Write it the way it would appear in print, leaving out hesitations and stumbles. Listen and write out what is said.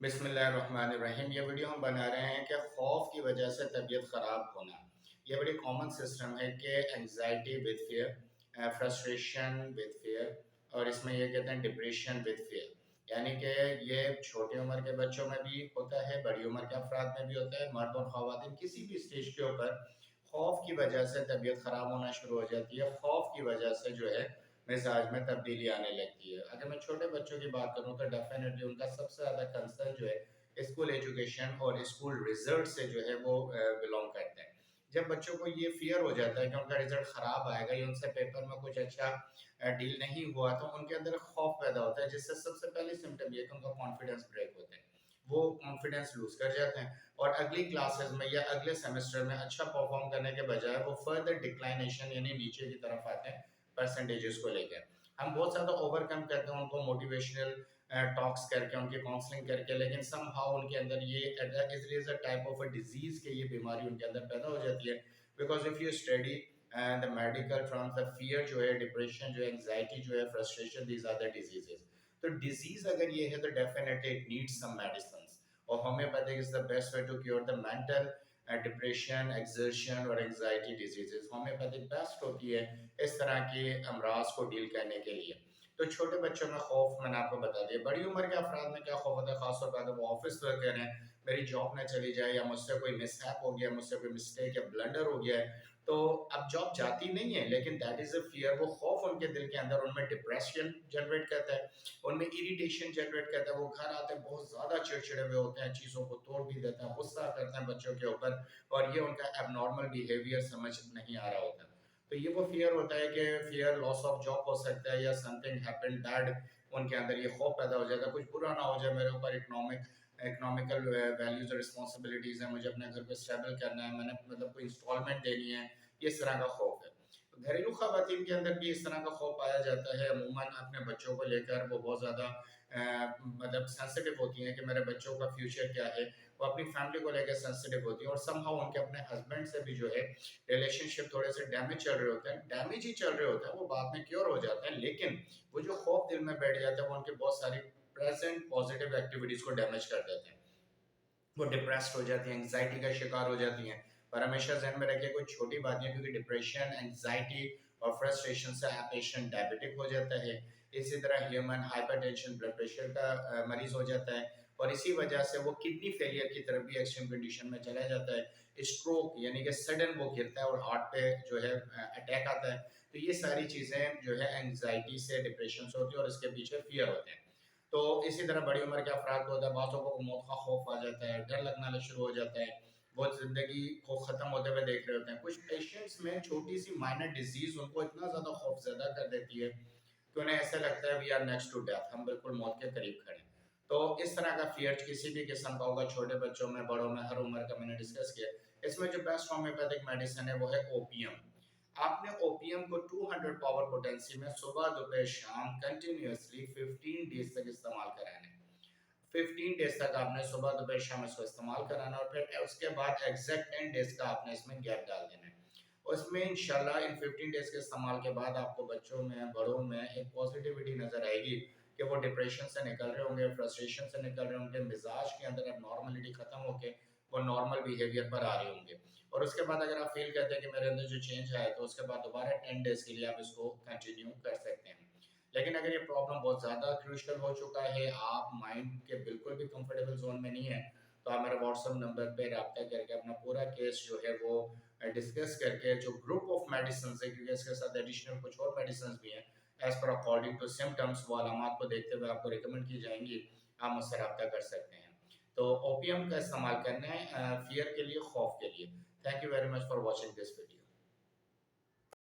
बिस्मिल्लाहिर्रहमानिर्रहीम। ये वीडियो हम बना रहे हैं कि खौफ की वजह से तबीयत ख़राब होना। ये बड़ी कॉमन सिस्टम है कि anxiety with fear, frustration with fear, और इसमें ये कहते हैं डिप्रेशन विद फियर। यानी कि ये छोटी उम्र के बच्चों में भी होता है, बड़ी उम्र के अफराद में भी होता है, मर्द और ख़वातीन किसी भी स्टेज के ऊपर खौफ की वजह से तबीयत ख़राब होना शुरू हो जाती है। खौफ की वजह से जो है मिजाज में तब्दीली आने लगती है। अगर मैं छोटे बच्चों की बात करूँ तो डेफिनेटली उनका सबसे ज़्यादा कंसर्न जो है स्कूल एजुकेशन और स्कूल रिजल्ट से जो है वो बिलोंग करते हैं। जब बच्चों को ये फियर हो जाता है कि उनका रिजल्ट ख़राब आएगा या उनसे पेपर में कुछ अच्छा डील नहीं हुआ, तो उनके अंदर खौफ पैदा होता है, जिससे सबसे पहले सिम्टम ये कि उनका कॉन्फिडेंस ब्रेक होता है। वो कॉन्फिडेंस लूज कर जाते हैं और अगली क्लासेस में या अगले सेमेस्टर में अच्छा परफॉर्म करने के बजाय वो फर्दर डिक्लाइनेशन यानी नीचे की तरफ आते हैं परसेंटेजेस को लेकर। हम बहुत ज़्यादा ओवरकम करते हैं उनको मोटिवेशनल टॉक्स करके, उनकी काउंसलिंग करके, लेकिन समहाउ उनके अंदर ये is a type of a disease के ये बीमारी उनके अंदर पैदा हो जाती है। Because if you study the medical terms, the fear जो है, डिप्रेशन जो है, एंजाइटी जो है, frustration, these are the diseases. तो डिजीज अगर ये है तो definitely it needs some medicine, और homeopathic is the best way to cure the mental depression, exertion और एंजाइटी डिजीजेस। होम्योपैथिक बेस्ट होती है इस तरह के अमराज को डील करने के लिए। तो छोटे बच्चों में खौफ मैंने आपको बता दिया। बड़ी उम्र के अफराद में क्या खौफ होता है, खासतौर पर अगर वो ऑफिस वर्क कर रहे हैं, मेरी जॉब ना चली जाए या मुझसे कोई मिसहैप हो गया, मुझसे कोई मिस्टेक या ब्लंडर हो गया है, तो अब जॉब जाती नहीं है, लेकिन दैट इज अ फियर। वो खौफ उनके दिल के अंदर उनमें डिप्रेशन जनरेट करता है, उनमें इरिटेशन जनरेट करता है। वो घर आते हैं बहुत ज़्यादा चिड़चिड़े हुए होते हैं, चीज़ों को तोड़ भी देते हैं, गुस्सा करते हैं बच्चों के ऊपर, और ये उनका एबनॉर्मल बिहेवियर समझ नहीं आ रहा होता। तो ये वो फियर होता है कि फियर लॉस ऑफ जॉब हो सकता है या समथिंग हैपन बैड, उनके अंदर ये खौफ पैदा हो जाता है, कुछ बुरा ना हो जाए मेरे ऊपर, इकोनॉमिकल वैल्यूज और रिस्पॉन्सिबिलिटीज़ है, मुझे अपने घर को स्टेबल करना है, मैंने मतलब कोई इंस्टॉलमेंट देनी है, इस तरह का खौफ है। तो घरेलू खवातीन के अंदर भी इस तरह का खौफ पाया जाता है। अमूमन अपने बच्चों को लेकर वो बहुत ज़्यादा मतलब सेंसिटिव होती हैं कि मेरे बच्चों का फ्यूचर क्या है। वो अपनी फैमिली को लेकर सेंसिटिव होती हैं और समहाउ उनके अपने हस्बैंड से भी जो है रिलेशनशिप थोड़े से डैमेज चल रहे होते हैं, डैमेज ही चल रहे होते हैं, वो बाद में क्योर हो जाते हैं, लेकिन वो जो खौफ दिल में बैठ जाता है वो उनके बहुत सारी प्रेजेंट पॉजिटिव एक्टिविटीज को डैमेज कर देते हैं। वो डिप्रेस्ड हो जाती हैं, एंग्जाइटी का शिकार हो जाती हैं। पर हमेशा जहन में रखिए कोई छोटी बात नहीं है, क्योंकि डिप्रेशन, एंग्जाइटी और फ्रस्ट्रेशन से पेशेंट डायबिटिक हो जाता है। इसी तरह ह्यूमन हाइपरटेंशन, ब्लड प्रेशर का मरीज हो जाता है, और इसी वजह से वो किडनी फेलियर की तरफ भी एक्सट्रीम कंडीशन में चला जाता है। स्ट्रोक यानी कि सडन वो गिरता है और हार्ट पे जो है अटैक आता है। तो ये सारी चीज़ें जो है एंग्जाइटी से, डिप्रेशन से होती है, और इसके पीछे फियर होते हैं। तो इसी तरह बड़ी उम्र के अफराद को होता है, बाज़ों को मौत का खौफ आ जाता है, डर लगना शुरू हो जाता है, वो ज़िंदगी को ख़त्म होते हुए देख रहे होते हैं। कुछ पेशेंट्स में छोटी सी माइनर डिजीज़ उनको इतना ज़्यादा खौफज़दा कर देती है कि उन्हें ऐसा लगता है we are next to death, हम बिल्कुल मौत के करीब खड़े हैं। तो इस तरह का फियर किसी भी किस्म का होगा, छोटे बच्चों में, बड़ों में, हर उम्र का मैंने डिस्कस किया। इसमें जो बेस्ट होम्योपैथिक मेडिसिन है वो है ओपियम। आपने ओपीएम को 200 पावर पोटेंसी में सुबह दोपहर शाम कंटिन्यूअसली 15 डेज तक इस्तेमाल कराना है। 15 डेज तक आपने सुबह दोपहर शाम इसको इस्तेमाल कराना, और फिर उसके बाद एग्जैक्ट 10 डेज का आपने इसमें गैप डाल देना है। उसमें इंशाल्लाह इन 15 डेज के इस्तेमाल के बाद आपको बच्चों में, बड़ों में एक पॉजिटिविटी नजर आएगी कि वो डिप्रेशन से निकल रहे होंगे, फ्रस्ट्रेशन से निकल रहे होंगे, मिजाज के अंदर अब नॉर्मलिटी खत्म होके वो नॉर्मल बिहेवियर पर आ रहे होंगे। और उसके बाद अगर आप फील करते हैं कि मेरे अंदर जो चेंज आया, तो उसके बाद दोबारा 10 डेज के लिए आप इसको कंटिन्यू कर सकते हैं। लेकिन अगर ये प्रॉब्लम बहुत ज़्यादा क्रूशियल हो चुका है, आप माइंड के बिल्कुल भी कंफर्टेबल जोन में नहीं है, तो आप मेरे व्हाट्सएप नंबर पे रब्ता करके अपना पूरा केस जो है वो डिस्कस करके, जो ग्रुप ऑफ मेडिसिन है, क्योंकि इसके साथ एडिशनल कुछ और मेडिसिन भी हैं, as per according to symptoms, वो अलामात को देखते हुए आपको रिकमेंड की जाएंगी, आप मुझसे रब्ता कर सकते हैं। तो ओपीएम का इस्तेमाल करना है फियर के लिए, खौफ के लिए। Thank you very much for watching this video.